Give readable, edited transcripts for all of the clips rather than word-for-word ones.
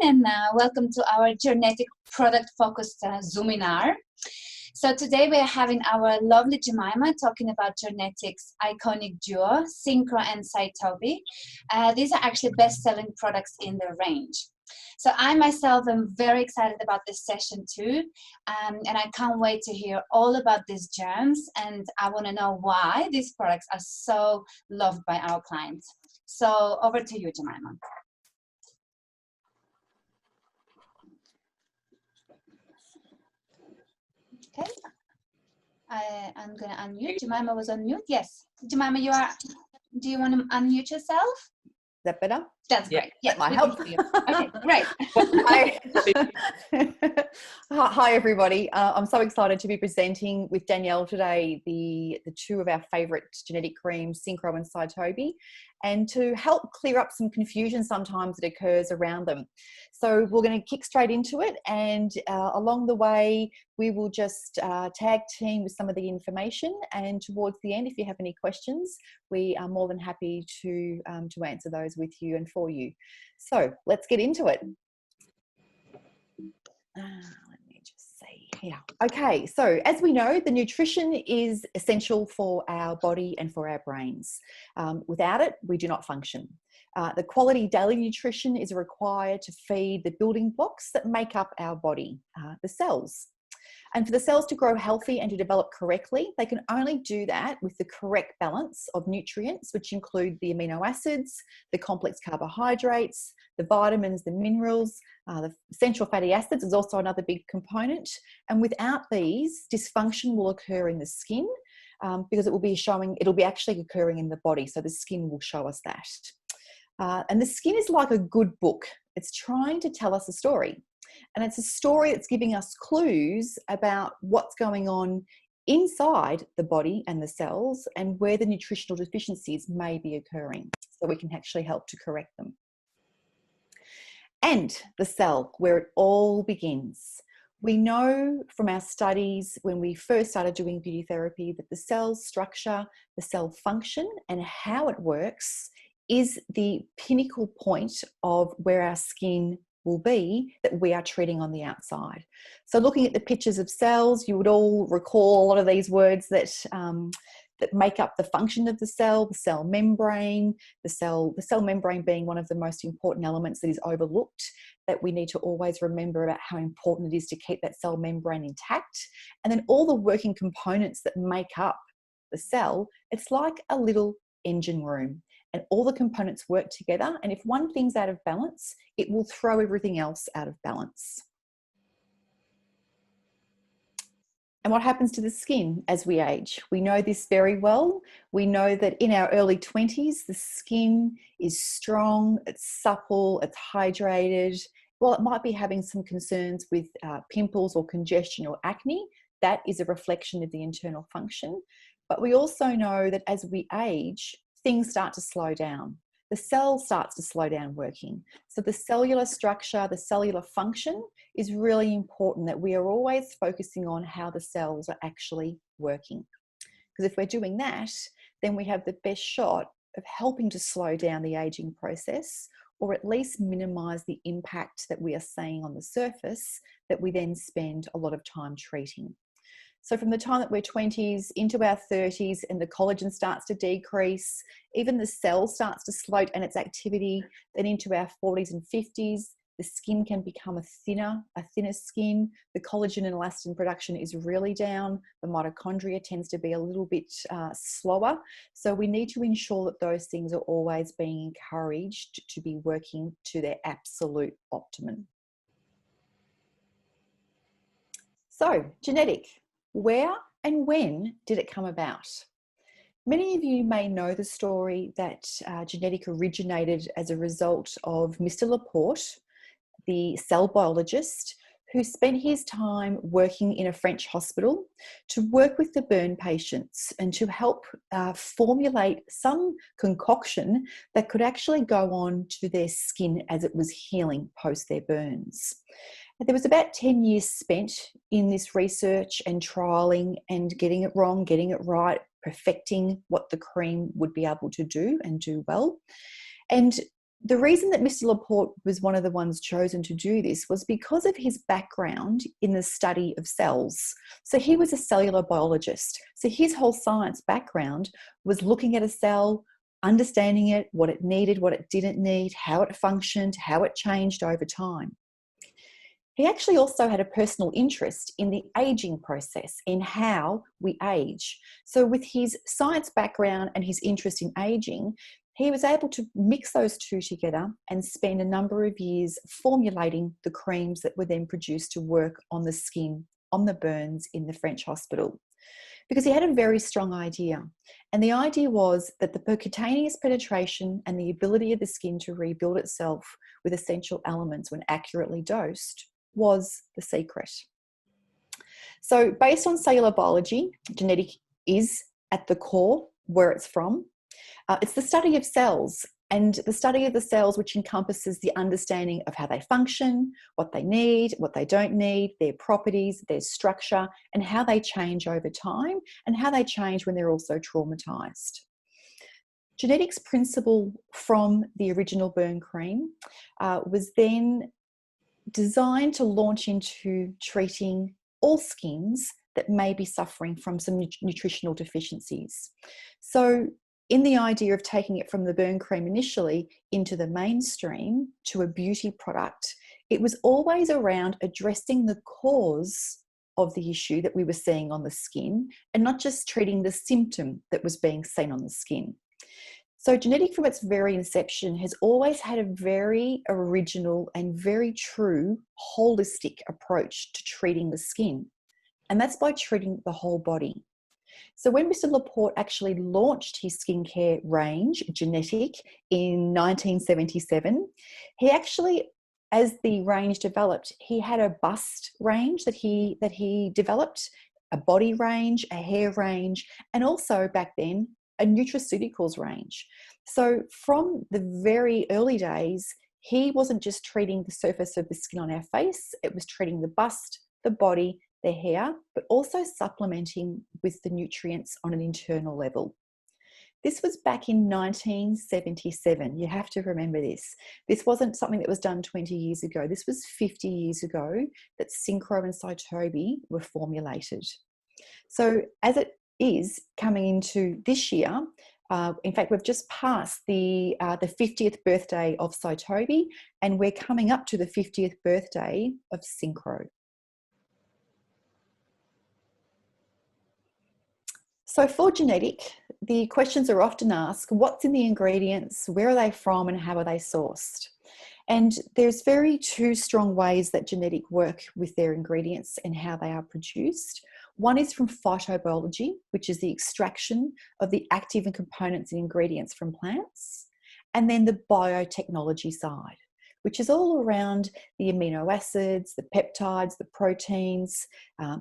and welcome to our Gernetic product-focused Zoominar. So today we are having our lovely Jemima talking about Gernetic's iconic duo, Synchro and Cytobi. These are actually best-selling products in their range. So I myself am very excited about this session too, and I can't wait to hear all about these germs, and I want to know why these products are so loved by our clients. So over to you, Jemima. Okay, I'm going to unmute. Jemima was on mute. Yes, Jemima, you are. Do you want to unmute yourself? Is that better? That's great. Yes, that might help. Okay, great. Hi everybody. I'm so excited to be presenting with Danielle today the two of our favourite genetic creams, Synchro and Cytobi, and to help clear up some confusion sometimes that occurs around them. So we're going to kick straight into it, and along the way we will just tag team with some of the information, and towards the end, if you have any questions, we are more than happy to answer those with you and for you. So let's get into it. Let me just see here. Okay, so as we know, the nutrition is essential for our body and for our brains. Without it, we do not function. The quality daily nutrition is required to feed the building blocks that make up our body, the cells. And for the cells to grow healthy and to develop correctly, they can only do that with the correct balance of nutrients, which include the amino acids, the complex carbohydrates, the vitamins, the minerals, the essential fatty acids is also another big component. And without these, dysfunction will occur in the skin because it'll be actually occurring in the body. So the skin will show us that. And the skin is like a good book. It's trying to tell us a story. And it's a story that's giving us clues about what's going on inside the body and the cells and where the nutritional deficiencies may be occurring, so we can actually help to correct them. And the cell, where it all begins. We know from our studies when we first started doing beauty therapy that the cell structure, the cell function, and how it works is the pinnacle point of where our skin will be that we are treating on the outside. So looking at the pictures of cells, you would all recall a lot of these words that make up the function of the cell membrane, the cell membrane being one of the most important elements that is overlooked, that we need to always remember about how important it is to keep that cell membrane intact. And then all the working components that make up the cell, it's like a little engine room. And all the components work together. And if one thing's out of balance, it will throw everything else out of balance. And what happens to the skin as we age? We know this very well. We know that in our early 20s, the skin is strong, it's supple, it's hydrated. Well, it might be having some concerns with pimples or congestion or acne. That is a reflection of the internal function. But we also know that as we age, things start to slow down. The cell starts to slow down working. So the cellular structure, the cellular function is really important, that we are always focusing on how the cells are actually working. Because if we're doing that, then we have the best shot of helping to slow down the aging process, or at least minimize the impact that we are seeing on the surface that we then spend a lot of time treating. So from the time that we're 20s into our 30s and the collagen starts to decrease, even the cell starts to slow and its activity, then into our 40s and 50s, the skin can become a thinner skin. The collagen and elastin production is really down. The mitochondria tends to be a little bit slower. So we need to ensure that those things are always being encouraged to be working to their absolute optimum. So, genetic. Where and when did it come about? Many of you may know the story that Genetic originated as a result of Mr. Laporte, the cell biologist, who spent his time working in a French hospital to work with the burn patients and to help formulate some concoction that could actually go on to their skin as it was healing post their burns. There was about 10 years spent in this research and trialling and getting it wrong, getting it right, perfecting what the cream would be able to do and do well. And the reason that Mr. Laporte was one of the ones chosen to do this was because of his background in the study of cells. So he was a cellular biologist. So his whole science background was looking at a cell, understanding it, what it needed, what it didn't need, how it functioned, how it changed over time. He actually also had a personal interest in the aging process, in how we age. So with his science background and his interest in aging, he was able to mix those two together and spend a number of years formulating the creams that were then produced to work on the skin, on the burns in the French hospital. Because he had a very strong idea. And the idea was that the percutaneous penetration and the ability of the skin to rebuild itself with essential elements when accurately dosed was the secret. So based on cellular biology, genetic is at the core where it's from. It's the study of cells, and the study of the cells which encompasses the understanding of how they function, what they need, what they don't need, their properties, their structure, and how they change over time, and how they change when they're also traumatized. Genetics principle from the original burn cream was then designed to launch into treating all skins that may be suffering from some nutritional deficiencies. So in the idea of taking it from the burn cream initially into the mainstream to a beauty product, it was always around addressing the cause of the issue that we were seeing on the skin and not just treating the symptom that was being seen on the skin. So Genetic from its very inception has always had a very original and very true holistic approach to treating the skin. And that's by treating the whole body. So when Mr. Laporte actually launched his skincare range, Gernetic, in 1977, he actually, as the range developed, he had a bust range that he developed, a body range, a hair range, and also back then, a nutraceuticals range. So from the very early days, he wasn't just treating the surface of the skin on our face, it was treating the bust, the body, the hair, but also supplementing with the nutrients on an internal level. This was back in 1977. You have to remember this. This wasn't something that was done 20 years ago. This was 50 years ago that Synchro and Cytobi were formulated. So as it is coming into this year, in fact, we've just passed the 50th birthday of Cytobi, and we're coming up to the 50th birthday of Synchro. So for Genetic, the questions are often asked, what's in the ingredients, where are they from, and how are they sourced? And there's two strong ways that Genetic work with their ingredients and how they are produced. One is from phytobiology, which is the extraction of the active and components and ingredients from plants. And then the biotechnology side, which is all around the amino acids, the peptides, the proteins,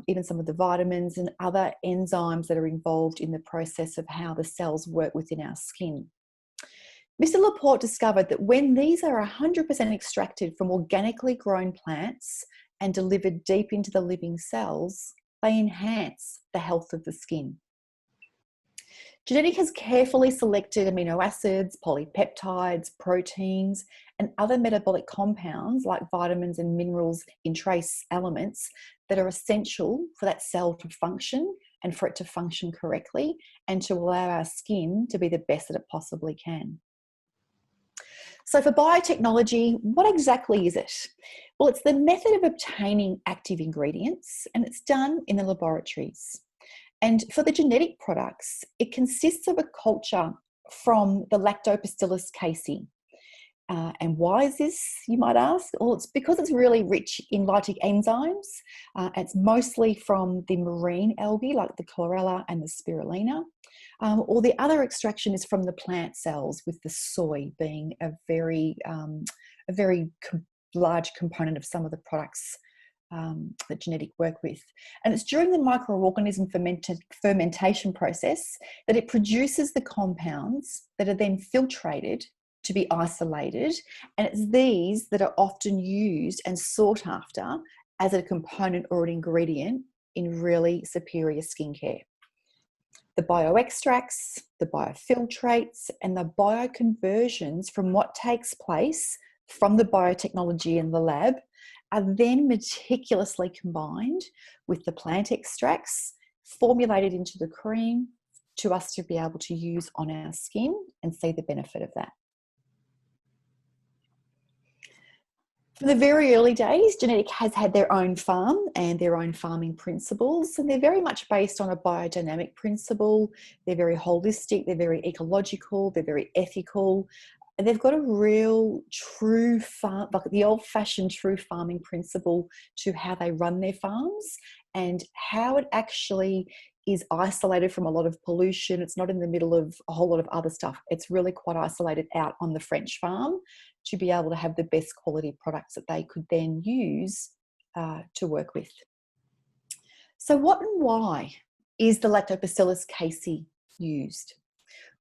even some of the vitamins and other enzymes that are involved in the process of how the cells work within our skin. Mr. Laporte discovered that when these are 100% extracted from organically grown plants and delivered deep into the living cells, they enhance the health of the skin. Genetic has carefully selected amino acids, polypeptides, proteins, and other metabolic compounds like vitamins and minerals in trace elements that are essential for that cell to function and for it to function correctly and to allow our skin to be the best that it possibly can. So for biotechnology, what exactly is it? Well, it's the method of obtaining active ingredients, and it's done in the laboratories. And for the genetic products, it consists of a culture from the lactobacillus casei. And why is this, you might ask? Well, it's because it's really rich in lytic enzymes. It's mostly from the marine algae, like the chlorella and the spirulina. Or the other extraction is from the plant cells, with the soy being a very large component of some of the products that Genetic work with. And it's during the microorganism fermentation process that it produces the compounds that are then filtrated to be isolated, and it's these that are often used and sought after as a component or an ingredient in really superior skincare. The bioextracts, the biofiltrates, and the bioconversions from what takes place from the biotechnology in the lab are then meticulously combined with the plant extracts, formulated into the cream to us to be able to use on our skin and see the benefit of that. From the very early days, Gernetic has had their own farm and their own farming principles, and they're very much based on a biodynamic principle. They're very holistic, they're very ecological, they're very ethical, and they've got a real true farm, like the old-fashioned true farming principle to how they run their farms and how it actually is isolated from a lot of pollution. It's not in the middle of a whole lot of other stuff. It's really quite isolated out on the French farm to be able to have the best quality products that they could then use to work with. So what and why is the lactobacillus casei used?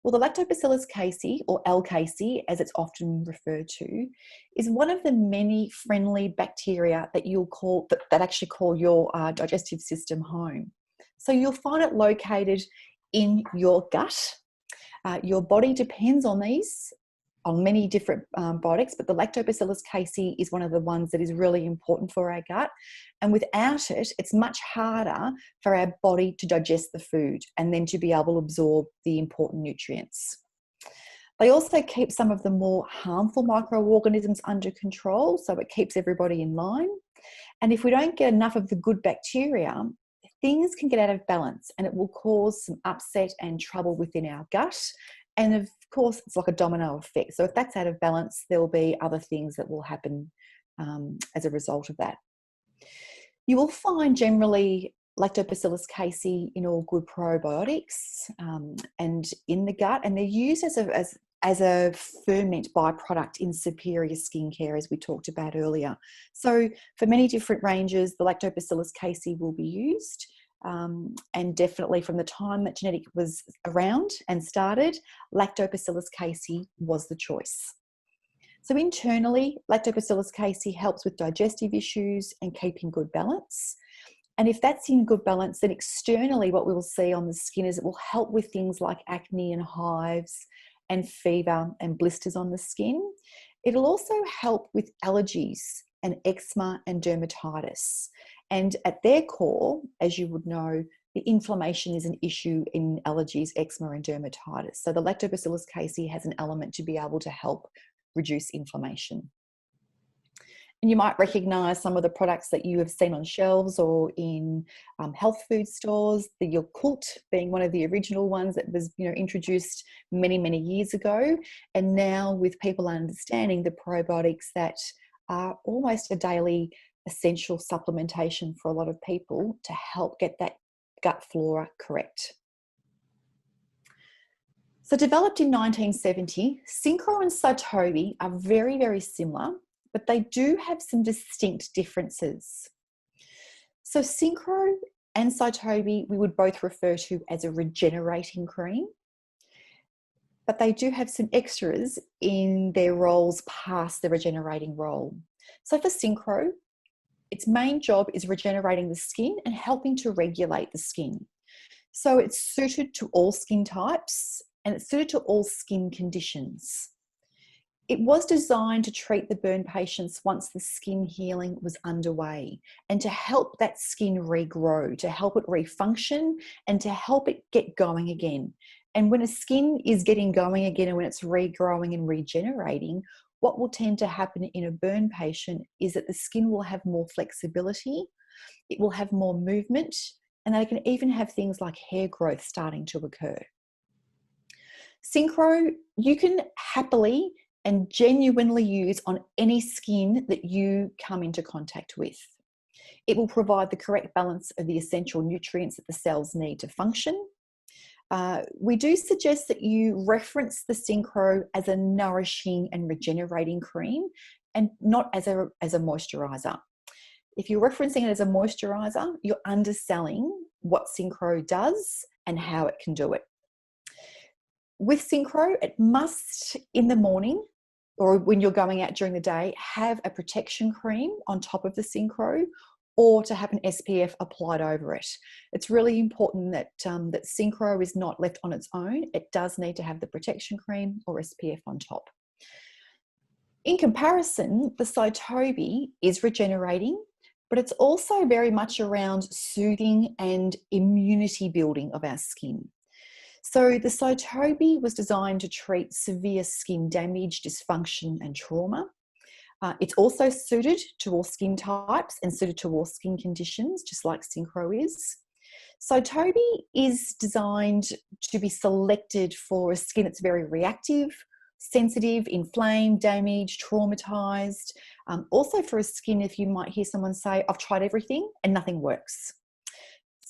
Well, the lactobacillus casei, or L. casei as it's often referred to, is one of the many friendly bacteria that you'll call, that actually call your digestive system home. So you'll find it located in your gut. Your body depends on these, on many different biotics, but the lactobacillus casei is one of the ones that is really important for our gut. And without it, it's much harder for our body to digest the food and then to be able to absorb the important nutrients. They also keep some of the more harmful microorganisms under control, so it keeps everybody in line. And if we don't get enough of the good bacteria, things can get out of balance and it will cause some upset and trouble within our gut. And of course, it's like a domino effect. So if that's out of balance, there will be other things that will happen as a result of that. You will find generally lactobacillus casei in all good probiotics and in the gut, and they're used as a ferment byproduct in superior skincare, as we talked about earlier. So for many different ranges, the lactobacillus casei will be used. And definitely from the time that Gernetic was around and started, lactobacillus casei was the choice. So internally, lactobacillus casei helps with digestive issues and keeping good balance. And if that's in good balance, then externally what we will see on the skin is it will help with things like acne and hives and fever and blisters on the skin. It'll also help with allergies and eczema and dermatitis. And at their core, as you would know, the inflammation is an issue in allergies, eczema and dermatitis. So the lactobacillus casei has an element to be able to help reduce inflammation. And you might recognise some of the products that you have seen on shelves or in health food stores, the Yakult being one of the original ones that was introduced many, many years ago. And now with people understanding the probiotics that are almost a daily essential supplementation for a lot of people to help get that gut flora correct. So developed in 1970, Synchro and Cytobi are very, very similar, but they do have some distinct differences. So Synchro and Cytobi we would both refer to as a regenerating cream, but they do have some extras in their roles past the regenerating role. So for Synchro, its main job is regenerating the skin and helping to regulate the skin. So it's suited to all skin types and it's suited to all skin conditions. It was designed to treat the burn patients once the skin healing was underway and to help that skin regrow, to help it refunction and to help it get going again. And when a skin is getting going again and when it's regrowing and regenerating, what will tend to happen in a burn patient is that the skin will have more flexibility, it will have more movement, and they can even have things like hair growth starting to occur. Synchro, you can happily and genuinely use on any skin that you come into contact with. It will provide the correct balance of the essential nutrients that the cells need to function. We do suggest that you reference the Synchro as a nourishing and regenerating cream and not as a moisturiser. If you're referencing it as a moisturiser, you're underselling what Synchro does and how it can do it. With Synchro, it must, in the morning or when you're going out during the day, have a protection cream on top of the Synchro, or to have an SPF applied over it. It's really important that, that Synchro is not left on its own. It does need to have the protection cream or SPF on top. In comparison, the Cytobi is regenerating, but it's also very much around soothing and immunity building of our skin. So the Cytobi was designed to treat severe skin damage, dysfunction, and trauma. It's also suited to all skin types and suited to all skin conditions, just like Synchro is. Cytobi is designed to be selected for a skin that's very reactive, sensitive, inflamed, damaged, traumatized. Also for a skin, if you might hear someone say, I've tried everything and nothing works.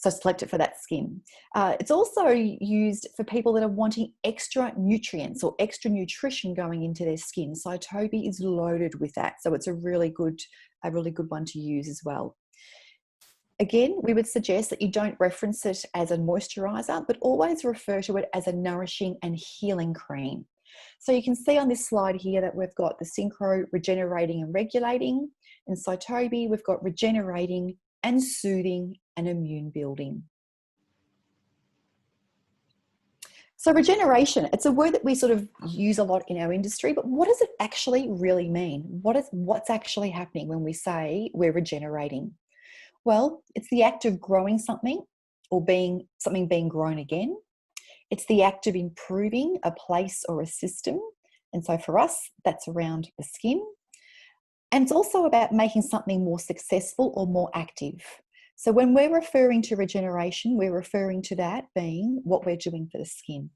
So select it for that skin. It's also used for people that are wanting extra nutrients or extra nutrition going into their skin. Cytobi is loaded with that. So it's a really good one to use as well. Again, we would suggest that you don't reference it as a moisturizer, but always refer to it as a nourishing and healing cream. So you can see on this slide here that we've got the Synchro regenerating and regulating, and Cytobi we've got regenerating and soothing and immune building. So regeneration, it's a word that we sort of use a lot in our industry, but what does it actually really mean? What's actually happening when we say we're regenerating? Well, it's the act of growing something or something being grown again. It's the act of improving a place or a system. And so for us, that's around the skin. And it's also about making something more successful or more active. So when we're referring to regeneration, we're referring to that being what we're doing for the skin.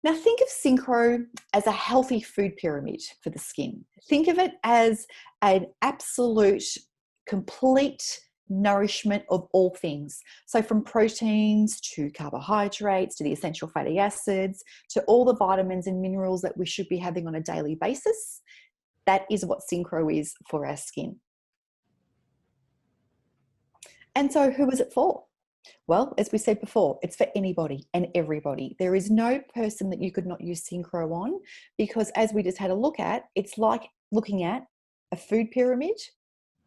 Now think of Synchro as a healthy food pyramid for the skin. Think of it as an absolute, complete nourishment of all things. So from proteins to carbohydrates to the essential fatty acids to all the vitamins and minerals that we should be having on a daily basis. That is what Synchro is for our skin. And so who is it for? Well, as we said before, it's for anybody and everybody. There is no person that you could not use Synchro on, because as we just had a look at, it's like looking at a food pyramid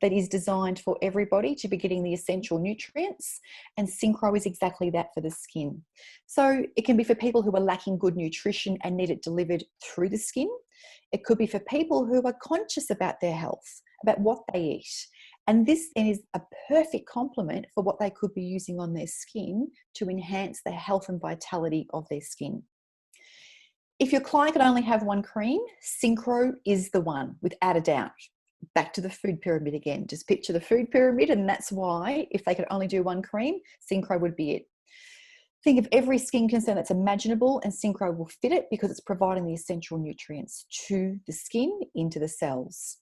that is designed for everybody to be getting the essential nutrients, and Synchro is exactly that for the skin. So it can be for people who are lacking good nutrition and need it delivered through the skin. It could be for people who are conscious about their health, about what they eat. And this then is a perfect complement for what they could be using on their skin to enhance the health and vitality of their skin. If your client could only have one cream, Synchro is the one, without a doubt. Back to the food pyramid again. Just picture the food pyramid, and that's why if they could only do one cream, Synchro would be it. Think of every skin concern that's imaginable, and Synchro will fit it because it's providing the essential nutrients to the skin, into the cells.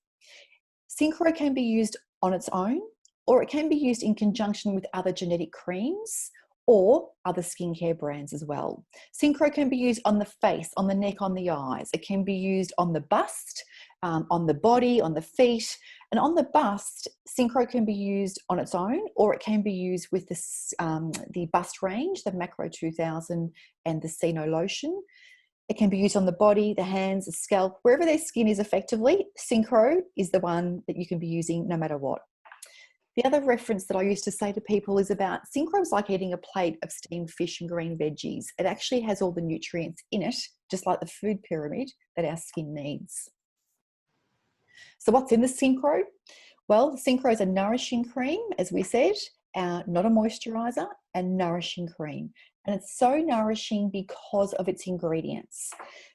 Synchro can be used on its own, or it can be used in conjunction with other genetic creams or other skincare brands as well. Synchro can be used on the face, on the neck, on the eyes. It can be used on the bust, on the body, on the feet. And on the bust, Synchro can be used on its own, or it can be used with the bust range, the Macro 2000 and the Sino lotion. It can be used on the body, the hands, the scalp, wherever their skin is effectively. Synchro is the one that you can be using no matter what. The other reference that I used to say to people is about Synchro is like eating a plate of steamed fish and green veggies. It actually has all the nutrients in it, just like the food pyramid that our skin needs. So what's in the Synchro? Well, the Synchro is a nourishing cream, as we said, not a moisturizer, and nourishing cream. And it's so nourishing because of its ingredients.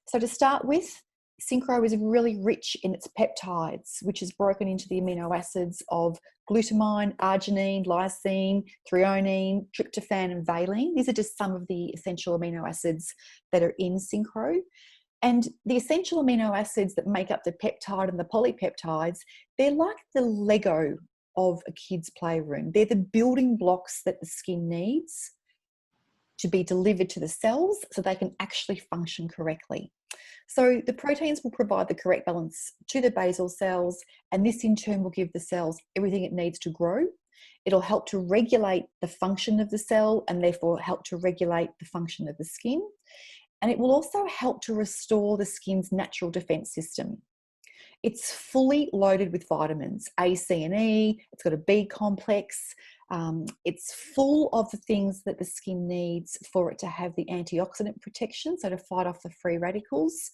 So to start with, Synchro is really rich in its peptides, which is broken into the amino acids of glutamine, arginine, lysine, threonine, tryptophan, and valine. These are just some of the essential amino acids that are in Synchro. And the essential amino acids that make up the peptide and the polypeptides, they're like the Lego of a kid's playroom. They're the building blocks that the skin needs to be delivered to the cells so they can actually function correctly. So the proteins will provide the correct balance to the basal cells, and this in turn will give the cells everything it needs to grow. It'll help to regulate the function of the cell and therefore help to regulate the function of the skin. And it will also help to restore the skin's natural defense system. It's fully loaded with vitamins, A, C, and E. It's got a B complex. It's full of the things that the skin needs for it to have the antioxidant protection, so to fight off the free radicals.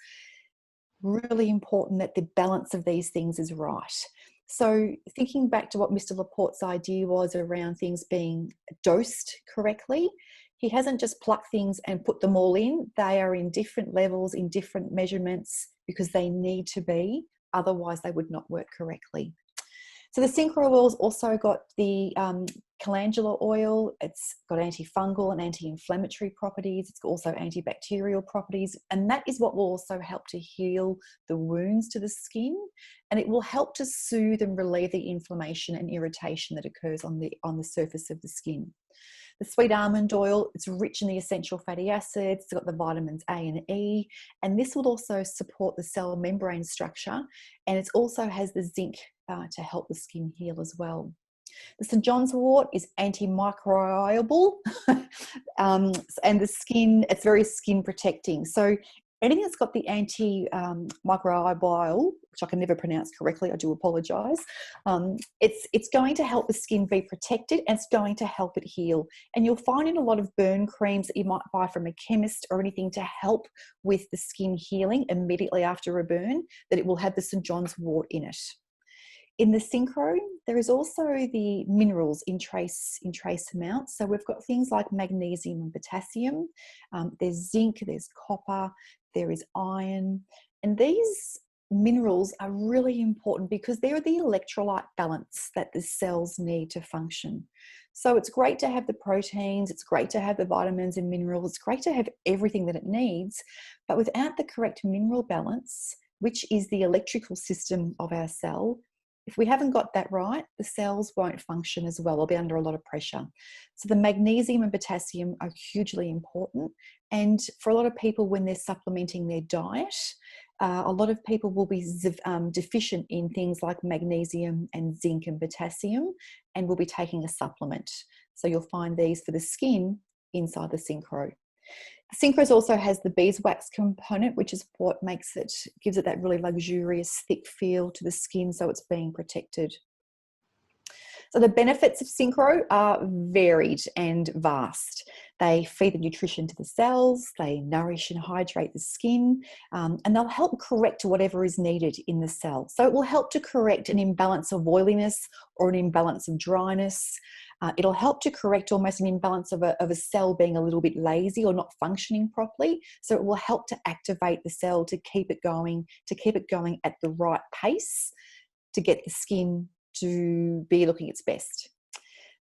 Really important that the balance of these things is right. So thinking back to what Mr. Laporte's idea was around things being dosed correctly, he hasn't just plucked things and put them all in. They are in different levels, in different measurements, because they need to be, otherwise they would not work correctly. So the Synchro oil's also got the calendula oil. It's got antifungal and anti-inflammatory properties. It's also antibacterial properties. And that is what will also help to heal the wounds to the skin. And it will help to soothe and relieve the inflammation and irritation that occurs on the surface of the skin. The sweet almond oil, it's rich in the essential fatty acids, it's got the vitamins A and E, and this will also support the cell membrane structure, and it also has the zinc to help the skin heal as well. The St. John's wort is antimicrobial, and the skin, it's very skin protecting. So anything that's got the antimicrobial, which I can never pronounce correctly, I do apologise, it's going to help the skin be protected, and it's going to help it heal. And you'll find in a lot of burn creams that you might buy from a chemist or anything to help with the skin healing immediately after a burn, that it will have the St. John's wort in it. In the Synchro, there is also the minerals in trace amounts. So we've got things like magnesium and potassium. There's zinc, there's copper, there is iron. And these minerals are really important because they're the electrolyte balance that the cells need to function. So it's great to have the proteins, it's great to have the vitamins and minerals, it's great to have everything that it needs, but without the correct mineral balance, which is the electrical system of our cell, if we haven't got that right, the cells won't function as well. They'll be under a lot of pressure. So the magnesium and potassium are hugely important. And for a lot of people, when they're supplementing their diet, a lot of people will be deficient in things like magnesium and zinc and potassium, and will be taking a supplement. So you'll find these for the skin inside the Synchro. Synchro also has the beeswax component, which is what gives it that really luxurious, thick feel to the skin, so it's being protected. So the benefits of Synchro are varied and vast. They feed the nutrition to the cells, they nourish and hydrate the skin, and they'll help correct whatever is needed in the cell. So it will help to correct an imbalance of oiliness or an imbalance of dryness. It'll help to correct almost an imbalance of a cell being a little bit lazy or not functioning properly. So it will help to activate the cell to keep it going at the right pace to get the skin to be looking its best.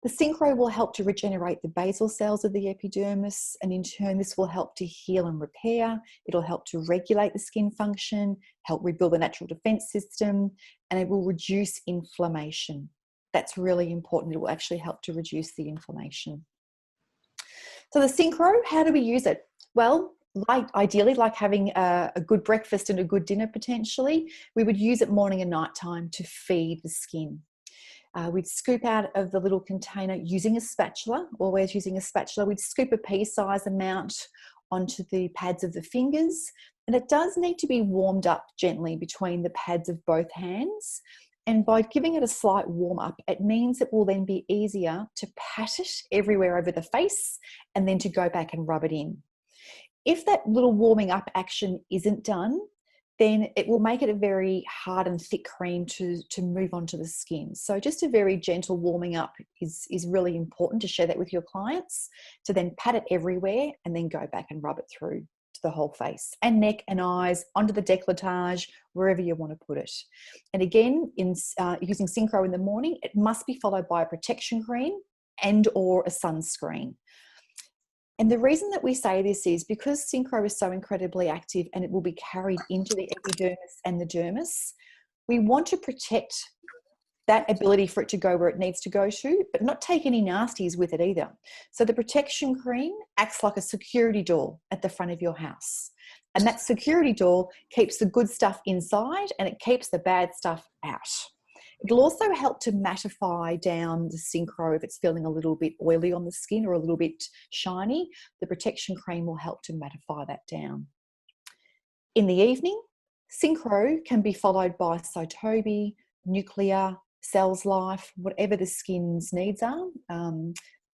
The Synchro will help to regenerate the basal cells of the epidermis, and in turn this will help to heal and repair. It'll help to regulate the skin function, help rebuild the natural defense system, and it will reduce inflammation. That's really important. It will actually help to reduce the inflammation. So the Synchro, how do we use it? Well, ideally, like having a good breakfast and a good dinner potentially, we would use it morning and night time to feed the skin. We'd scoop out of the little container using a spatula, always using a spatula. We'd scoop a pea-size amount onto the pads of the fingers, and it does need to be warmed up gently between the pads of both hands. And by giving it a slight warm up, it means it will then be easier to pat it everywhere over the face and then to go back and rub it in. If that little warming up action isn't done, then it will make it a very hard and thick cream to move onto the skin. So just a very gentle warming up is really important to share that with your clients, to then pat it everywhere and then go back and rub it through to the whole face and neck and eyes, onto the décolletage, wherever you want to put it. And again, using Synchro in the morning, it must be followed by a protection cream and or a sunscreen. And the reason that we say this is because Synchro is so incredibly active and it will be carried into the epidermis and the dermis, we want to protect that ability for it to go where it needs to go to, but not take any nasties with it either. So the protection cream acts like a security door at the front of your house. And that security door keeps the good stuff inside and it keeps the bad stuff out. It'll also help to mattify down the Synchro if it's feeling a little bit oily on the skin or a little bit shiny. The protection cream will help to mattify that down. In the evening, Synchro can be followed by Cytobi, nuclear, cells life, whatever the skin's needs are.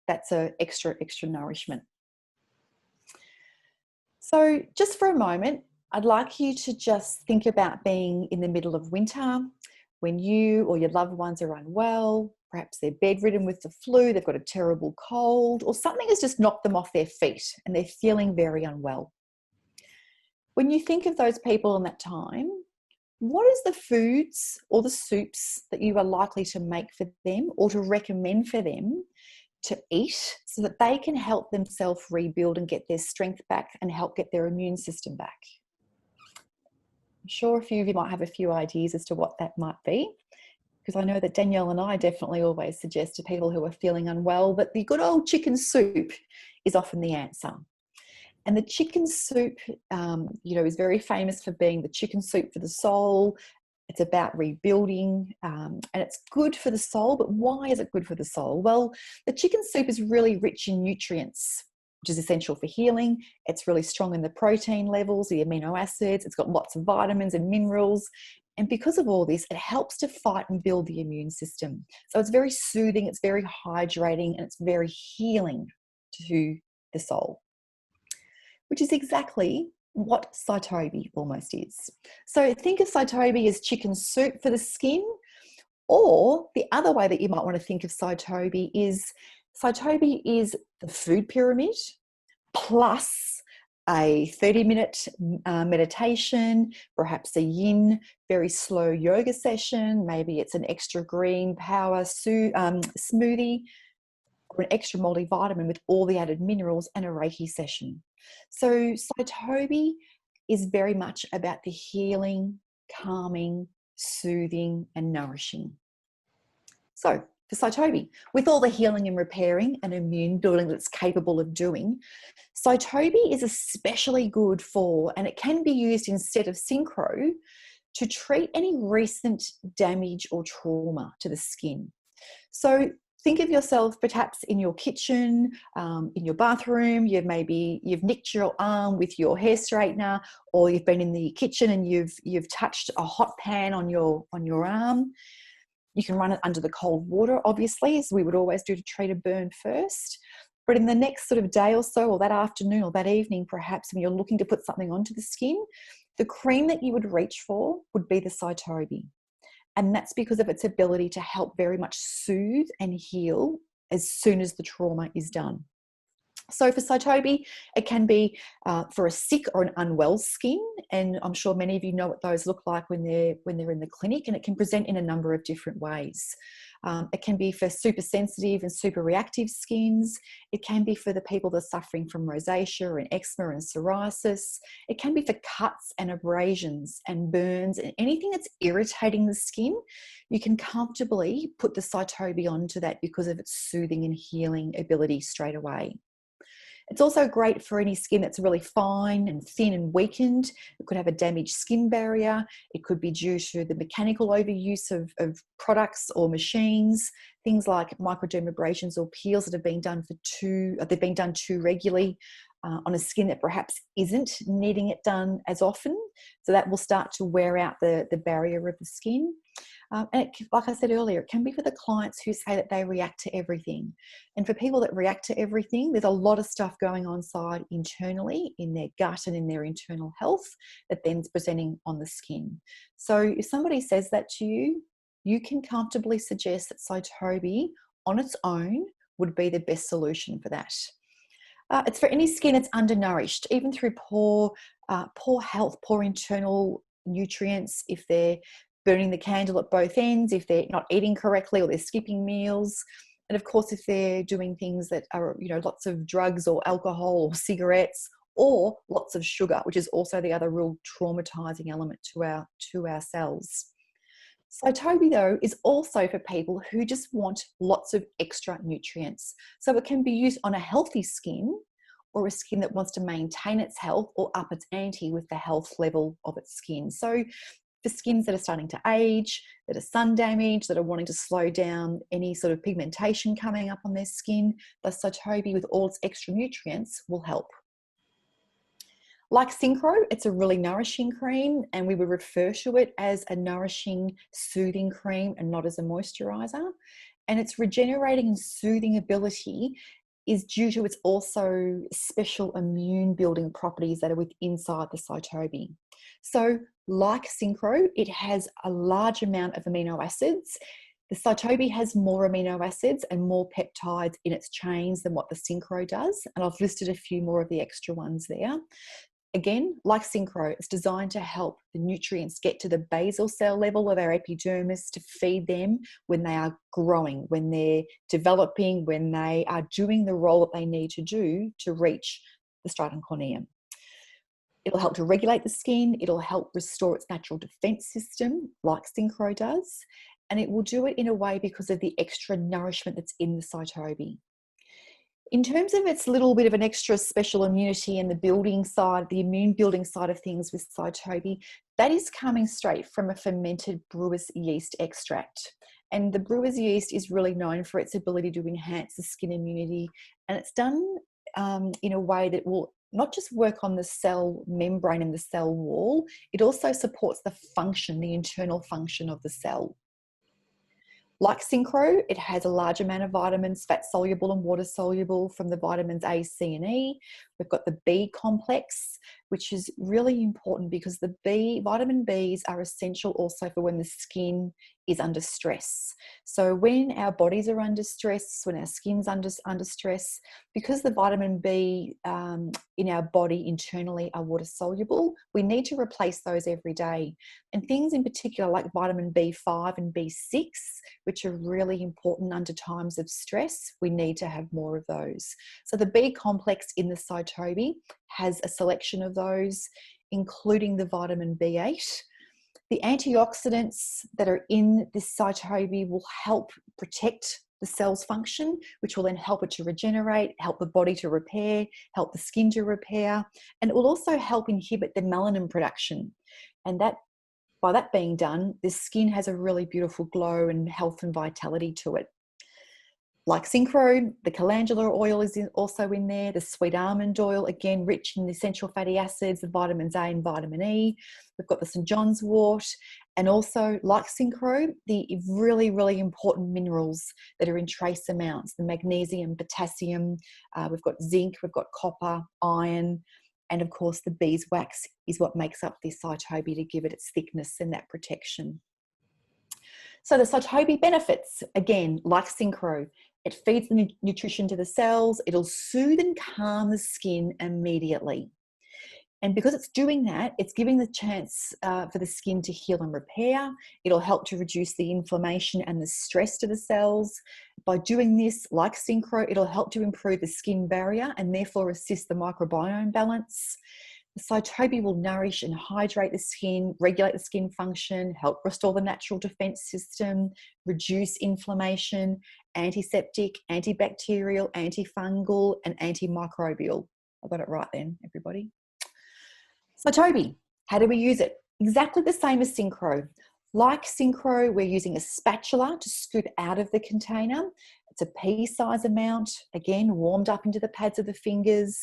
That's a extra nourishment. So just for a moment, I'd like you to just think about being in the middle of winter when you or your loved ones are unwell. Perhaps they're bedridden with the flu, they've got a terrible cold, or something has just knocked them off their feet and they're feeling very unwell. When you think of those people in that time, what is the foods or the soups that you are likely to make for them or to recommend for them to eat so that they can help themselves rebuild and get their strength back and help get their immune system back? I'm sure a few of you might have a few ideas as to what that might be, because I know that Danielle and I definitely always suggest to people who are feeling unwell that the good old chicken soup is often the answer. And the chicken soup, is very famous for being the chicken soup for the soul. It's about rebuilding, and it's good for the soul. But why is it good for the soul? Well, the chicken soup is really rich in nutrients, which is essential for healing. It's really strong in the protein levels, the amino acids. It's got lots of vitamins and minerals. And because of all this, it helps to fight and build the immune system. So it's very soothing, it's very hydrating, and it's very healing to the soul, which is exactly what Cytobi almost is. So think of Cytobi as chicken soup for the skin, or the other way that you might want to think of Cytobi is the food pyramid plus a 30-minute meditation, perhaps a yin, very slow yoga session. Maybe it's an extra green power smoothie, or an extra multivitamin with all the added minerals, and a Reiki session. So Cytobi is very much about the healing, calming, soothing, and nourishing. So for Cytobi, with all the healing and repairing and immune building that it's capable of doing, Cytobi is especially good for, and it can be used instead of Synchro, to treat any recent damage or trauma to the skin. So think of yourself perhaps in your kitchen, in your bathroom. You've nicked your arm with your hair straightener, or you've been in the kitchen and you've touched a hot pan on your arm. You can run it under the cold water, obviously, as we would always do to treat a burn first. But in the next sort of day or so, or that afternoon or that evening, perhaps, when you're looking to put something onto the skin, the cream that you would reach for would be the Cytobi. And that's because of its ability to help very much soothe and heal as soon as the trauma is done. So for Cytobi, it can be for a sick or an unwell skin, and I'm sure many of you know what those look like when they're in the clinic, and it can present in a number of different ways. It can be for super sensitive and super reactive skins. It can be for the people that are suffering from rosacea and eczema and psoriasis. It can be for cuts and abrasions and burns and anything that's irritating the skin. You can comfortably put the Cytobi onto that because of its soothing and healing ability straight away. It's also great for any skin that's really fine and thin and weakened. It could have a damaged skin barrier. It could be due to the mechanical overuse of products or machines, things like microdermabrasions or peels that have been done too regularly on a skin that perhaps isn't needing it done as often. So that will start to wear out the barrier of the skin. And like I said earlier, it can be for the clients who say that they react to everything. And for people that react to everything, there's a lot of stuff going on inside internally in their gut and in their internal health that then's presenting on the skin. So if somebody says that to you, you can comfortably suggest that Cytobi on its own would be the best solution for that. It's for any skin that's undernourished, even through poor health, poor internal nutrients, if they're burning the candle at both ends, if they're not eating correctly or they're skipping meals. And of course, if they're doing things that are, lots of drugs or alcohol or cigarettes or lots of sugar, which is also the other real traumatizing element to our cells. Cytobi, though, is also for people who just want lots of extra nutrients. So it can be used on a healthy skin or a skin that wants to maintain its health or up its ante with the health level of its skin. So for skins that are starting to age, that are sun damaged, that are wanting to slow down any sort of pigmentation coming up on their skin, the Cytobi with all its extra nutrients will help. Like Synchro, it's a really nourishing cream, and we would refer to it as a nourishing, soothing cream and not as a moisturizer. And its regenerating and soothing ability is due to its also special immune building properties that are inside the Cytobi. So like Synchro, it has a large amount of amino acids. The Cytobi has more amino acids and more peptides in its chains than what the Synchro does. And I've listed a few more of the extra ones there. Again, like Synchro, it's designed to help the nutrients get to the basal cell level of our epidermis to feed them when they are growing, when they're developing, when they are doing the role that they need to do to reach the stratum corneum. It'll help to regulate the skin. It'll help restore its natural defense system, like Synchro does. And it will do it in a way because of the extra nourishment that's in the Cytobi. In terms of its little bit of an extra special immunity and the building side, the immune building side of things with Cytobi, that is coming straight from a fermented brewer's yeast extract. And the brewer's yeast is really known for its ability to enhance the skin immunity. And it's done in a way that will not just work on the cell membrane and the cell wall, it also supports the function, the internal function of the cell. Like Synchro, it has a large amount of vitamins, fat soluble and water soluble from the vitamins A, C, and E. We've got the B complex, which is really important because the vitamin Bs are essential also for when the skin is under stress. So when our bodies are under stress, when our skin's under stress, because the vitamin B in our body internally are water soluble, we need to replace those every day. And things in particular like vitamin B5 and B6, which are really important under times of stress, we need to have more of those. So the B complex in the Cytobi has a selection of those, including the vitamin B8. The antioxidants that are in this Cytobi will help protect the cell's function, which will then help it to regenerate, help the body to repair, help the skin to repair, and it will also help inhibit the melanin production. And that, by that being done, the skin has a really beautiful glow and health and vitality to it. Like Synchro, the calendula oil is also in there, the sweet almond oil, again, rich in the essential fatty acids, the vitamins A and vitamin E. We've got the St. John's wort, and also, like Synchro, the really, really important minerals that are in trace amounts, the magnesium, potassium, we've got zinc, we've got copper, iron, and of course the beeswax is what makes up this Cytobi to give it its thickness and that protection. So the Cytobi benefits, again, like Synchro, it feeds the nutrition to the cells, it'll soothe and calm the skin immediately. And because it's doing that, it's giving the chance for the skin to heal and repair. It'll help to reduce the inflammation and the stress to the cells. By doing this, like Synchro, it'll help to improve the skin barrier and therefore assist the microbiome balance. The Cytobi will nourish and hydrate the skin, regulate the skin function, help restore the natural defense system, reduce inflammation, antiseptic, antibacterial, antifungal, and antimicrobial. I got it right then, everybody. Cytobi, how do we use it? Exactly the same as Synchro. Like Synchro, we're using a spatula to scoop out of the container. It's a pea-size amount, again, warmed up into the pads of the fingers.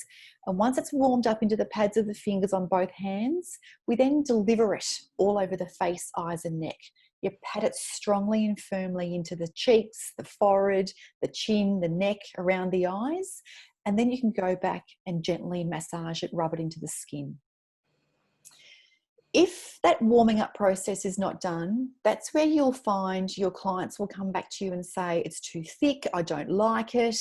And once it's warmed up into the pads of the fingers on both hands, we then deliver it all over the face, eyes, and neck. You pat it strongly and firmly into the cheeks, the forehead, the chin, the neck, around the eyes. And then you can go back and gently massage it, rub it into the skin. If that warming up process is not done, that's where you'll find your clients will come back to you and say, it's too thick, I don't like it.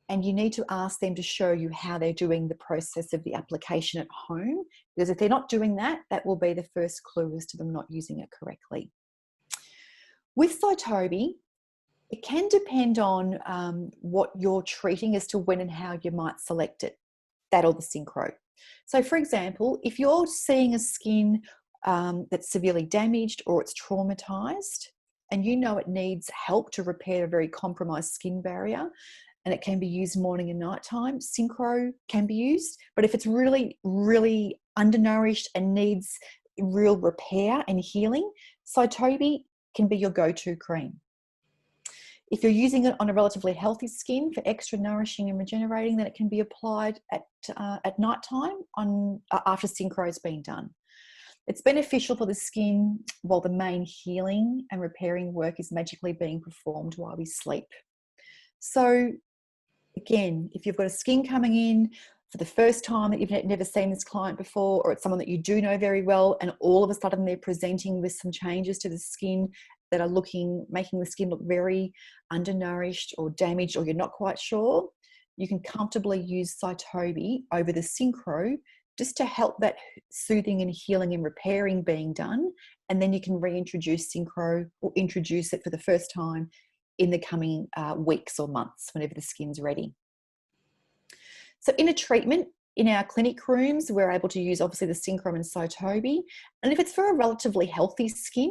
And you need to ask them to show you how they're doing the process of the application at home. Because if they're not doing that, that will be the first clue as to them not using it correctly. With Cytobi, it can depend on what you're treating as to when and how you might select it, that or the Synchro. So for example, if you're seeing a skin that's severely damaged or it's traumatized and you know it needs help to repair a very compromised skin barrier, and it can be used morning and night time, Synchro can be used. But if it's really, really undernourished and needs real repair and healing, Cytobi can be your go-to cream. If you're using it on a relatively healthy skin for extra nourishing and regenerating, then it can be applied at night time after synchro has been done. It's beneficial for the skin while the main healing and repairing work is magically being performed while we sleep. So again, if you've got a skin coming in for the first time that you've never seen this client before, or it's someone that you do know very well, and all of a sudden they're presenting with some changes to the skin that are making the skin look very undernourished or damaged, or you're not quite sure, you can comfortably use Cytobi over the synchro just to help that soothing and healing and repairing being done. And then you can reintroduce synchro or introduce it for the first time in the coming weeks or months, whenever the skin's ready. So in a treatment, in our clinic rooms, we're able to use obviously the Synchro and Cytobi. And if it's for a relatively healthy skin,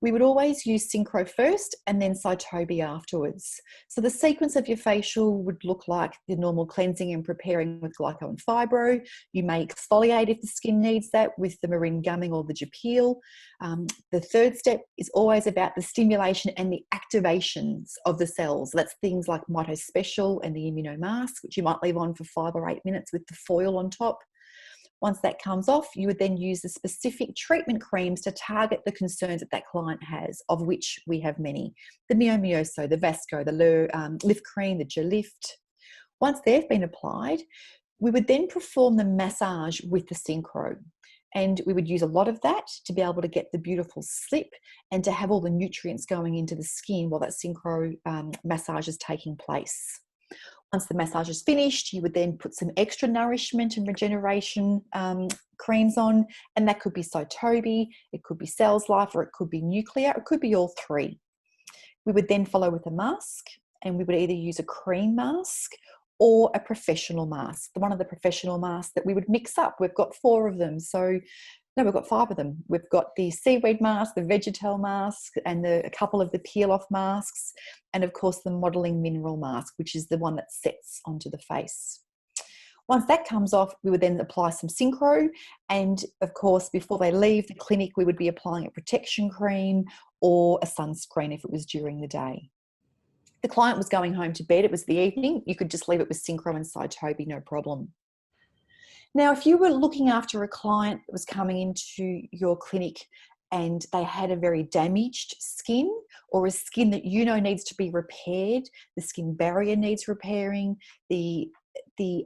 we would always use Synchro first and then Cytobi afterwards. So the sequence of your facial would look like the normal cleansing and preparing with glyco and fibro. You may exfoliate if the skin needs that with the marine gumming or the Japeel. The third step is always about the stimulation and the activations of the cells. That's things like MitoSpecial and the immunomask, which you might leave on for 5 or 8 minutes with the foil on top. Once that comes off, you would then use the specific treatment creams to target the concerns that that client has, of which we have many. The Mio-Mioso, the Vasco, the Lift Cream, the Gelift. Once they've been applied, we would then perform the massage with the synchro. And we would use a lot of that to be able to get the beautiful slip and to have all the nutrients going into the skin while that synchro massage is taking place. Once the massage is finished, you would then put some extra nourishment and regeneration creams on, and that could be Cytobi, it could be Cells Life, or it could be Nuclear, it could be all three. We would then follow with a mask, and we would either use a cream mask or a professional mask, one of the professional masks that we would mix up. We've got 4 of them, no, we've got 5 of them. We've got the seaweed mask, the Vegetal mask, and a couple of the peel-off masks, and of course the modelling mineral mask, which is the one that sets onto the face. Once that comes off, we would then apply some synchro, and of course before they leave the clinic we would be applying a protection cream or a sunscreen if it was during the day. The client was going home to bed, it was the evening, you could just leave it with Synchro and Cytobi, no problem. Now, if you were looking after a client that was coming into your clinic and they had a very damaged skin, or a skin that you know needs to be repaired, the skin barrier needs repairing, the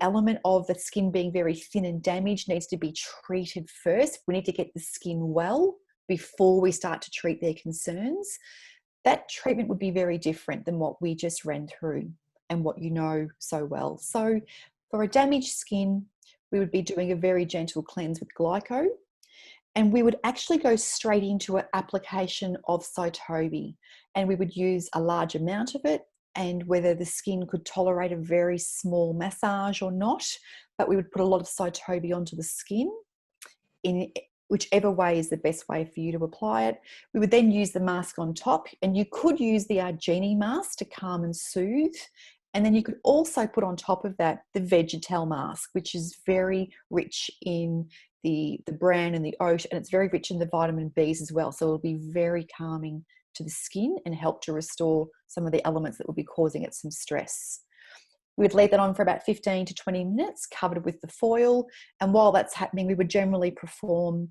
element of the skin being very thin and damaged needs to be treated first. We need to get the skin well before we start to treat their concerns. That treatment would be very different than what we just ran through and what you know so well. So for a damaged skin, we would be doing a very gentle cleanse with glyco, and we would actually go straight into an application of Cytobi, and we would use a large amount of it, and whether the skin could tolerate a very small massage or not, but we would put a lot of Cytobi onto the skin in whichever way is the best way for you to apply it. We would then use the mask on top, and you could use the Argini mask to calm and soothe. And then you could also put on top of that the Vegetal mask, which is very rich in the bran and the oat, and it's very rich in the vitamin Bs as well. So it'll be very calming to the skin and help to restore some of the elements that will be causing it some stress. We'd leave that on for about 15 to 20 minutes, covered with the foil. And while that's happening, we would generally perform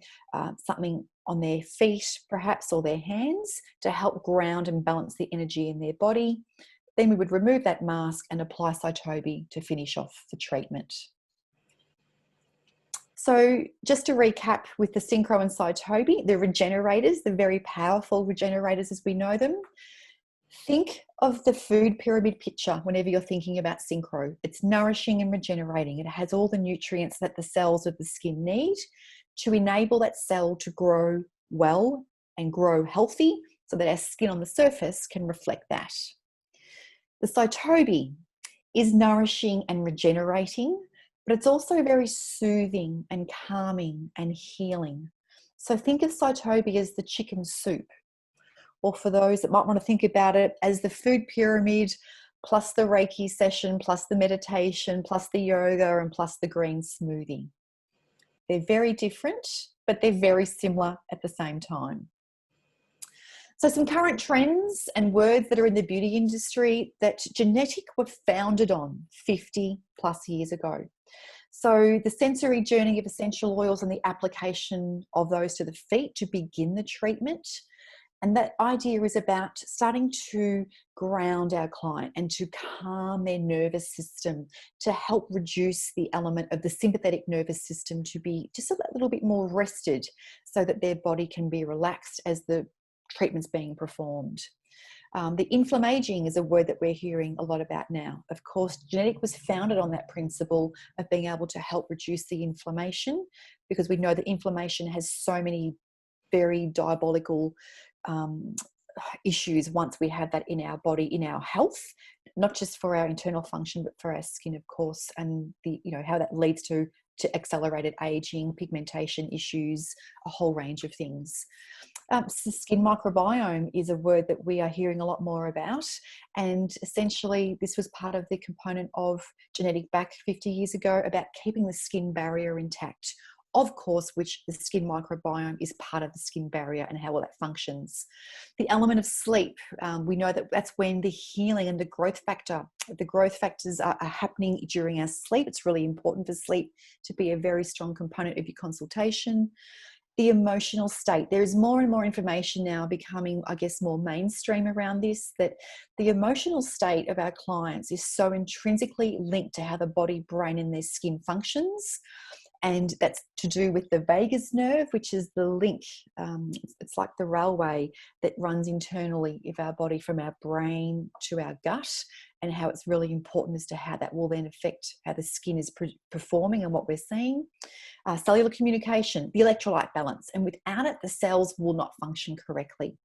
something on their feet, perhaps, or their hands to help ground and balance the energy in their body. Then we would remove that mask and apply Cytobi to finish off the treatment. So just to recap with the Synchro and Cytobi, the Regenerators, the very powerful Regenerators as we know them, think of the food pyramid picture whenever you're thinking about synchro. It's nourishing and regenerating. It has all the nutrients that the cells of the skin need to enable that cell to grow well and grow healthy so that our skin on the surface can reflect that. The Cytobi is nourishing and regenerating, but it's also very soothing and calming and healing. So think of Cytobi as the chicken soup, or for those that might want to think about it as the food pyramid plus the Reiki session, plus the meditation, plus the yoga, and plus the green smoothie. They're very different, but they're very similar at the same time. So some current trends and words that are in the beauty industry that Genetic were founded on 50 plus years ago. So the sensory journey of essential oils and the application of those to the feet to begin the treatment. And that idea is about starting to ground our client and to calm their nervous system, to help reduce the element of the sympathetic nervous system to be just a little bit more rested so that their body can be relaxed as the treatment's being performed. The inflammaging is a word that we're hearing a lot about now. Of course, Genetic was founded on that principle of being able to help reduce the inflammation, because we know that inflammation has so many very diabolical issues once we have that in our body, in our health, not just for our internal function, but for our skin, of course, and the, you know, how that leads to accelerated aging, pigmentation issues, a whole range of things. Skin microbiome is a word that we are hearing a lot more about, and essentially this was part of the component of Genetic back 50 years ago about keeping the skin barrier intact. Of course, which the skin microbiome is part of the skin barrier and how well that functions. The element of sleep, we know that that's when the healing and the growth factors are happening during our sleep. It's really important for sleep to be a very strong component of your consultation. The emotional state. There is more and more information now becoming, I guess, more mainstream around this, that the emotional state of our clients is so intrinsically linked to how the body, brain, and their skin functions. And that's to do with the vagus nerve, which is the link. It's like the railway that runs internally of our body from our brain to our gut, and how it's really important as to how that will then affect how the skin is performing and what we're seeing. Cellular communication, the electrolyte balance, and without it, the cells will not function correctly.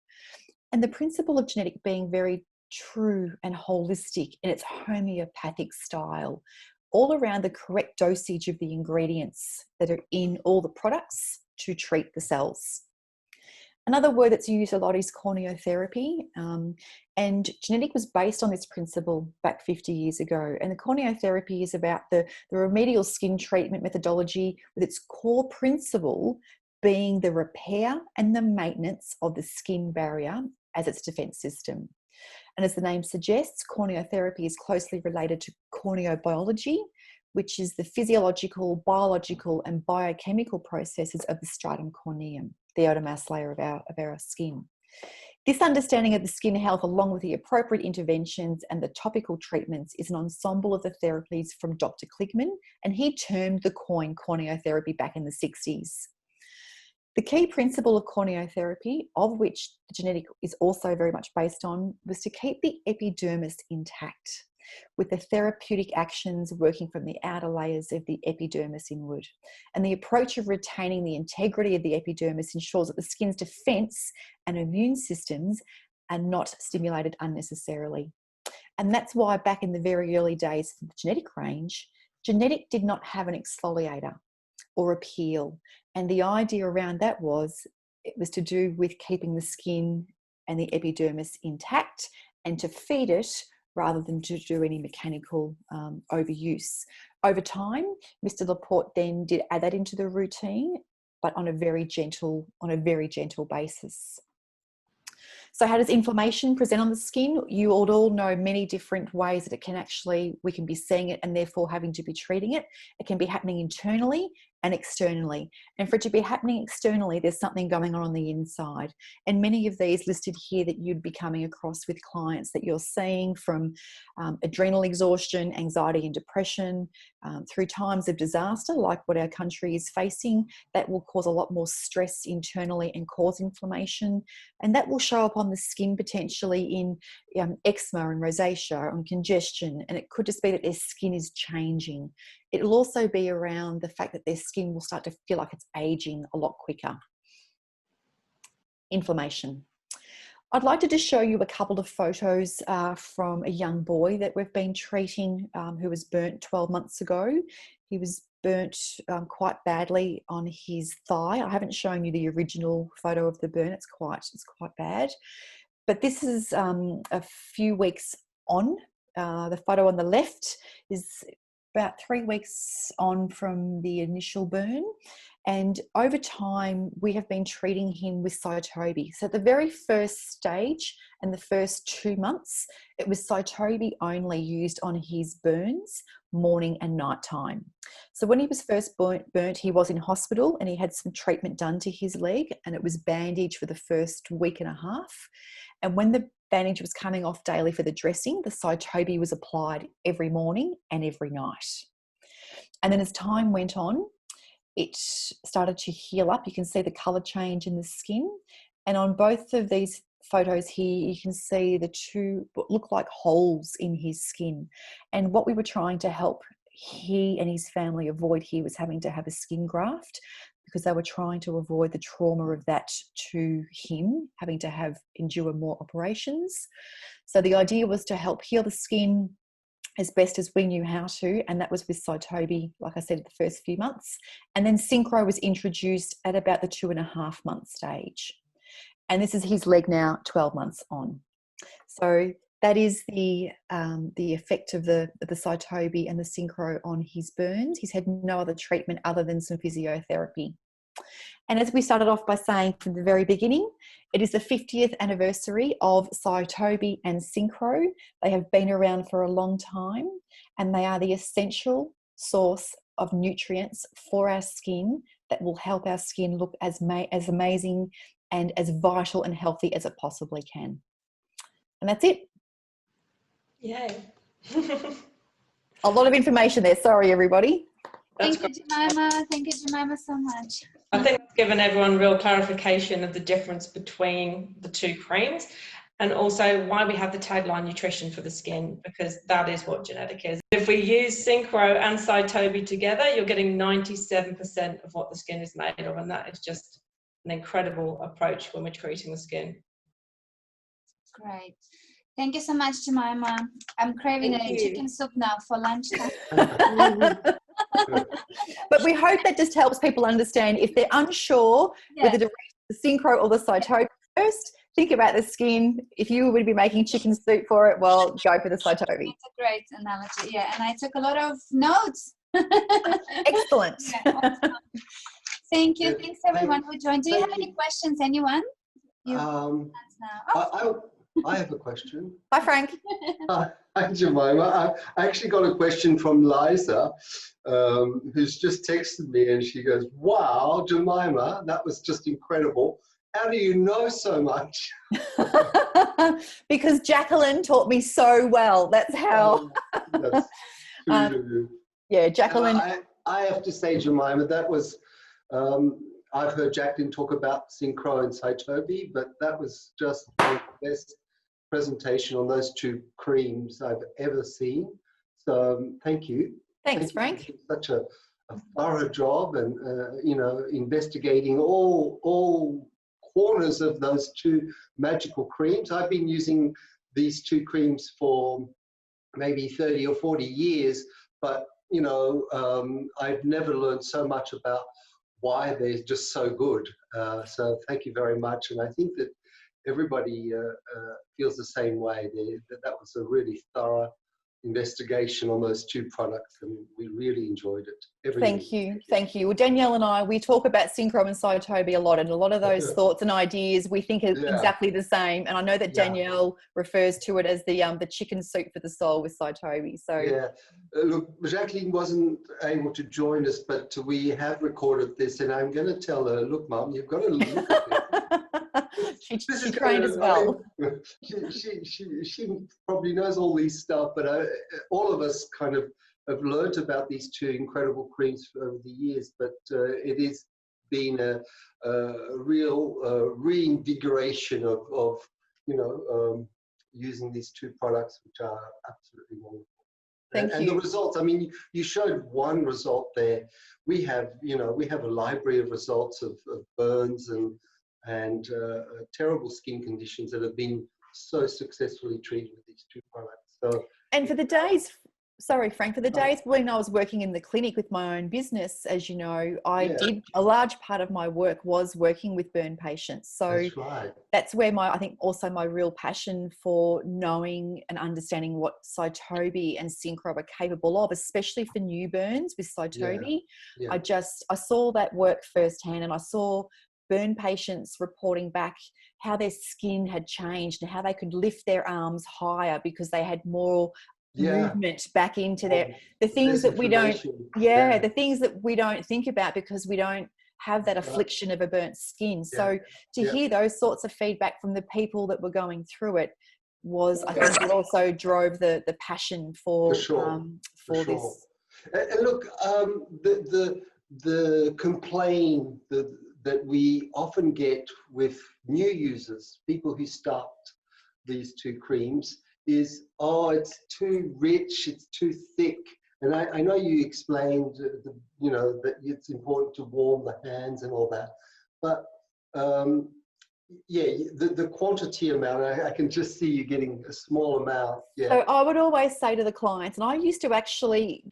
And the principle of Genetic being very true and holistic in its homeopathic style, all around the correct dosage of the ingredients that are in all the products to treat the cells. Another word that's used a lot is corneotherapy, and Genetic was based on this principle back 50 years ago. And the corneotherapy is about the remedial skin treatment methodology, with its core principle being the repair and the maintenance of the skin barrier as its defense system. And as the name suggests, corneotherapy is closely related to corneobiology, which is the physiological, biological, and biochemical processes of the stratum corneum, the outer mass layer of our skin. This understanding of the skin health, along with the appropriate interventions and the topical treatments, is an ensemble of the therapies from Dr. Kligman, and he termed the coin corneotherapy back in the 60s. The key principle of corneotherapy, of which Genetic is also very much based on, was to keep the epidermis intact, with the therapeutic actions working from the outer layers of the epidermis inward. And the approach of retaining the integrity of the epidermis ensures that the skin's defense and immune systems are not stimulated unnecessarily. And that's why back in the very early days of the Genetic range, Genetic did not have an exfoliator or a peel. And the idea around that was, it was to do with keeping the skin and the epidermis intact and to feed it rather than to do any mechanical overuse. Over time, Mr. Laporte then did add that into the routine, but on a very gentle basis. So how does inflammation present on the skin? You all know many different ways that it can actually, we can be seeing it and therefore having to be treating it. It can be happening internally and externally. And for it to be happening externally, there's something going on the inside. And many of these listed here that you'd be coming across with clients that you're seeing, from adrenal exhaustion, anxiety and depression, through times of disaster like what our country is facing, that will cause a lot more stress internally and cause inflammation. And that will show up on the skin potentially in eczema and rosacea and congestion. And it could just be that their skin is changing. It'll also be around the fact that their skin will start to feel like it's aging a lot quicker. Inflammation. I'd like to just show you a couple of photos from a young boy that we've been treating who was burnt 12 months ago. He was burnt quite badly on his thigh. I haven't shown you the original photo of the burn. It's quite bad. But this is a few weeks on. The photo on the left is about 3 weeks on from the initial burn. And over time, we have been treating him with Cytobi. So at the very first stage and the first 2 months, it was Cytobi only used on his burns, morning and night time. So when he was first burnt, he was in hospital and he had some treatment done to his leg, and it was bandaged for the first week and a half. And when the bandage was coming off daily for the dressing, the Cytobi was applied every morning and every night. And then as time went on, it started to heal up. You can see the colour change in the skin. And on both of these photos here, you can see the two what look like holes in his skin. And what we were trying to help he and his family avoid here was having to have a skin graft, because they were trying to avoid the trauma of that to him, having to endure more operations. So the idea was to help heal the skin as best as we knew how to, and that was with Cytobi, like I said, the first few months. And then Synchro was introduced at about the 2.5 month stage. And this is his leg now, 12 months on. So that is the effect of the Cytobi and the Synchro on his burns. He's had no other treatment other than some physiotherapy. And as we started off by saying from the very beginning, it is the 50th anniversary of Cytobi and Synchro. They have been around for a long time, and they are the essential source of nutrients for our skin that will help our skin look as amazing and as vital and healthy as it possibly can. And that's it. Yay. A lot of information there. Sorry, everybody. Thank you, Jemima. Thank you, Jemima, so much. I think it's given everyone real clarification of the difference between the two creams, and also why we have the tagline nutrition for the skin, because that is what Genetic is. If we use Synchro and Cytobi together, you're getting 97% of what the skin is made of, and that is just an incredible approach when we're treating the skin. Great. Thank you so much, Jemima. I'm craving a chicken soup now for lunchtime. But we hope that just helps people understand if they're unsure whether to reach the Synchro or the Cytobi first, think about the skin. If you would be making chicken soup for it, well, go for the Cytobi. It's a great analogy, yeah. And I took a lot of notes. Excellent. Yeah, awesome. Thank you. Thanks, everyone who joined. Do you have any questions, anyone? I have a question. Hi, Frank. Hi, Jemima. I actually got a question from Liza, who's just texted me, and she goes, "Wow, Jemima, that was just incredible. How do you know so much?" Because Jacqueline taught me so well. That's how. That's sweet of you. Yeah, Jacqueline. I have to say, Jemima, that was. I've heard Jacqueline talk about Synchro and Cytobi, but that was just the best presentation on those two creams I've ever seen. So thank you. Thanks, Frank. You for such a thorough job, and you know, investigating all corners of those two magical creams. I've been using these two creams for maybe 30 or 40 years, but you know, I've never learned so much about why they're just so good. So thank you very much. And I think that everybody feels the same way. That was a really thorough investigation on those two products, and we really enjoyed it. Thank you. Well, Danielle and I, we talk about Synchro and Cytobi a lot, and a lot of those thoughts and ideas we think are exactly the same. And I know that Danielle refers to it as the chicken soup for the soul with Cytobi. So yeah, look, Jacqueline wasn't able to join us, but we have recorded this, and I'm going to tell her, look, Mum, you've got to look at this. she trained as well. She probably knows all these stuff, but all of us kind of have learnt about these two incredible creams over the years. But it has been a real reinvigoration of you know, using these two products, which are absolutely wonderful. Thank you. And the results, I mean, you showed one result there. We have, you know, we have a library of results of burns and terrible skin conditions that have been so successfully treated with these two products. So, and for the days, Sorry, Frank, for the days when I was working in the clinic with my own business, as you know, a large part of my work was working with burn patients. So that's right. That's where I think also my real passion for knowing and understanding what Cytobi and Synchro are capable of, especially for new burns with Cytobi. Yeah. I saw that work firsthand, and I saw burn patients reporting back how their skin had changed and how they could lift their arms higher because they had more movement back into the things that we don't the things that we don't think about because we don't have that affliction of a burnt skin. So to hear those sorts of feedback from the people that were going through it was, I think, it also drove the passion for this. And look, the complaint that we often get with new users, people who start these two creams, is, oh, it's too rich, it's too thick. And I know you explained, that it's important to warm the hands and all that, but the quantity amount, I can just see you getting a small amount. So I would always say to the clients, and I used to actually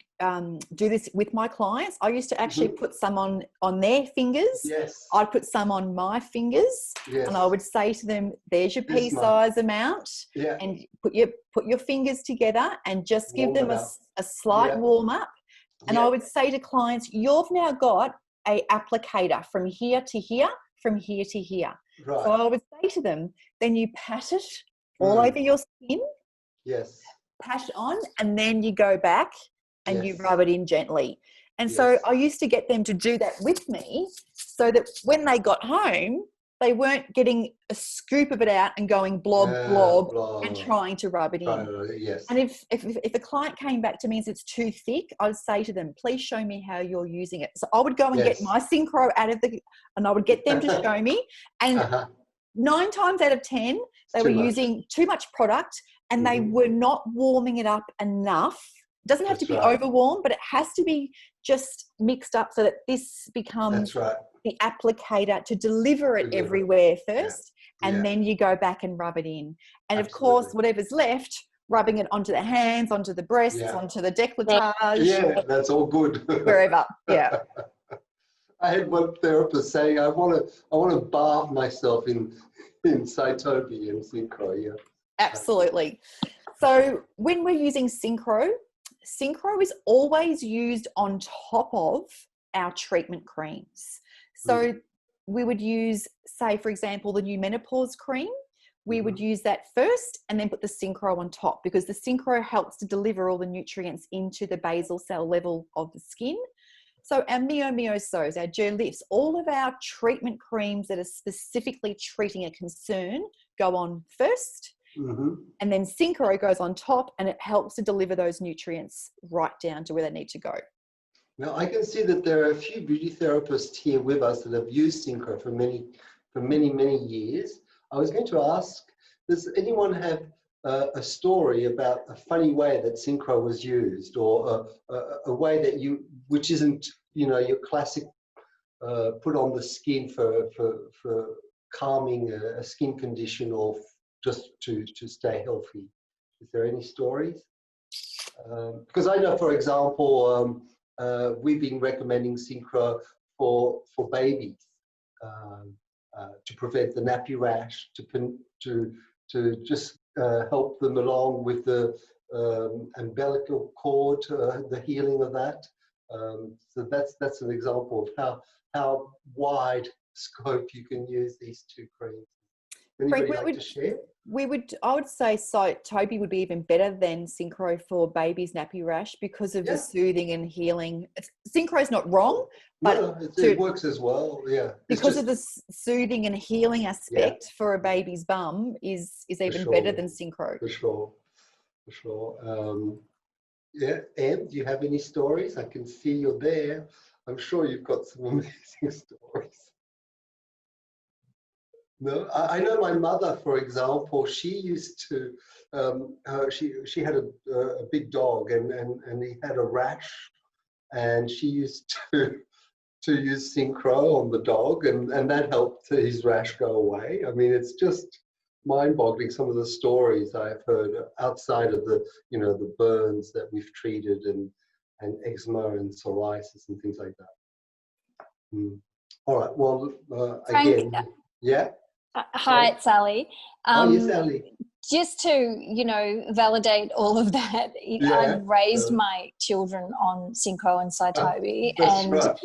do this with my clients, I used to actually put some on their fingers. Yes. I'd put some on my fingers, and I would say to them, there's your pea size amount, and put your fingers together and just give them a slight warm up. And I would say to clients, you've now got a applicator from here to here, from here to here. Right. So I would say to them, then you pat it all over your skin. Yes. Pat it on, and then you go back and you rub it in gently. And so I used to get them to do that with me so that when they got home, they weren't getting a scoop of it out and going blob, and trying to rub it in. Yes. And if a client came back to me and said it's too thick, I'd say to them, please show me how you're using it. So I would go and get my Synchro and I would get them to show me. And 9 times out of 10, they were using too much product and they were not warming it up enough. It doesn't have to be overwarm, but it has to be just mixed up so that this becomes the applicator to deliver it everywhere first, and then you go back and rub it in. And of course, whatever's left, rubbing it onto the hands, onto the breasts, onto the décolletage. Yeah, that's all good. Wherever, I had one therapist saying, I want to bath myself in Cytobi and Synchro. Absolutely. So when we're using Synchro is always used on top of our treatment creams. So we would use, say, for example, the new menopause cream. We would use that first and then put the Synchro on top, because the Synchro helps to deliver all the nutrients into the basal cell level of the skin. So our Mio-Mio-Sos, our Gel Lifts, all of our treatment creams that are specifically treating a concern go on first. And then Synchro goes on top, and it helps to deliver those nutrients right down to where they need to go. Now, I can see that there are a few beauty therapists here with us that have used Synchro for many, many years. I was going to ask, does anyone have a story about a funny way that Synchro was used, or a way that which isn't, your classic put on the skin for calming a skin condition, or just to stay healthy? Is there any stories? Because I know, for example, we've been recommending Synchro for babies to prevent the nappy rash, to just help them along with the umbilical cord, the healing of that. So that's an example of how wide scope you can use these two creams. Anybody like to share? I would say Cytobi would be even better than Synchro for babies' nappy rash because of the soothing and healing. Synchro's not wrong, but it works as well. Because of the soothing and healing aspect for a baby's bum is even better than Synchro. For sure. Em, do you have any stories? I can see you're there. I'm sure you've got some amazing stories. No, I know my mother, for example, she used to, she had a big dog, and he had a rash, and she used to use Synchro on the dog, and that helped his rash go away. I mean, it's just mind-boggling, some of the stories I've heard outside of the, you know, the burns that we've treated, and eczema and psoriasis and things like that. All right, well, Frank, again, yeah. hi, it's Sally. Oh, yes, Sally. Just to, you know, validate all of that, I've raised my children on Synchro and Cytobi, and right.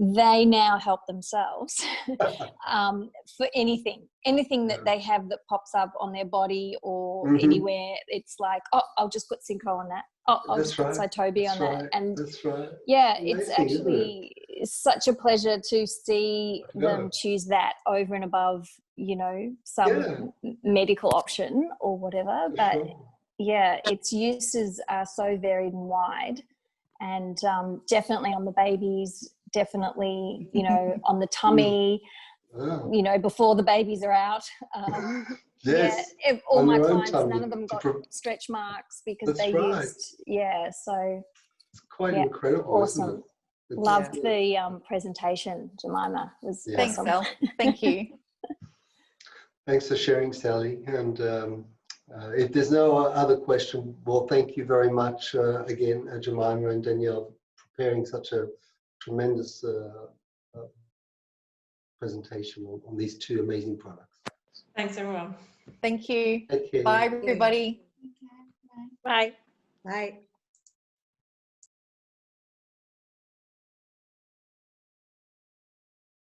they now help themselves for anything that they have that pops up on their body or anywhere. It's like, oh, I'll just put Synchro on that. Oh, I'll just put Cytobi on that. And that's right. Yeah, Amazing, it's actually such a pleasure to see them choose that over and above, you know, some medical option or whatever. But yeah, its uses are so varied and wide, and definitely on the babies, definitely, you know, on the tummy, you know, before the babies are out. Yes. Yeah, all on my your own clients, tummy none of them got stretch marks because That's they right. used, so it's quite incredible, awesome. isn't it? Loved the presentation, Jemima. It was Thanks, awesome. Sal. Thank you. Thanks for sharing, Sally. And if there's no other question, well, thank you very much again, Jemima and Danielle, for preparing such a tremendous presentation on these two amazing products. Thanks, everyone. Thank you. Take care. Bye, everybody. Bye. Bye.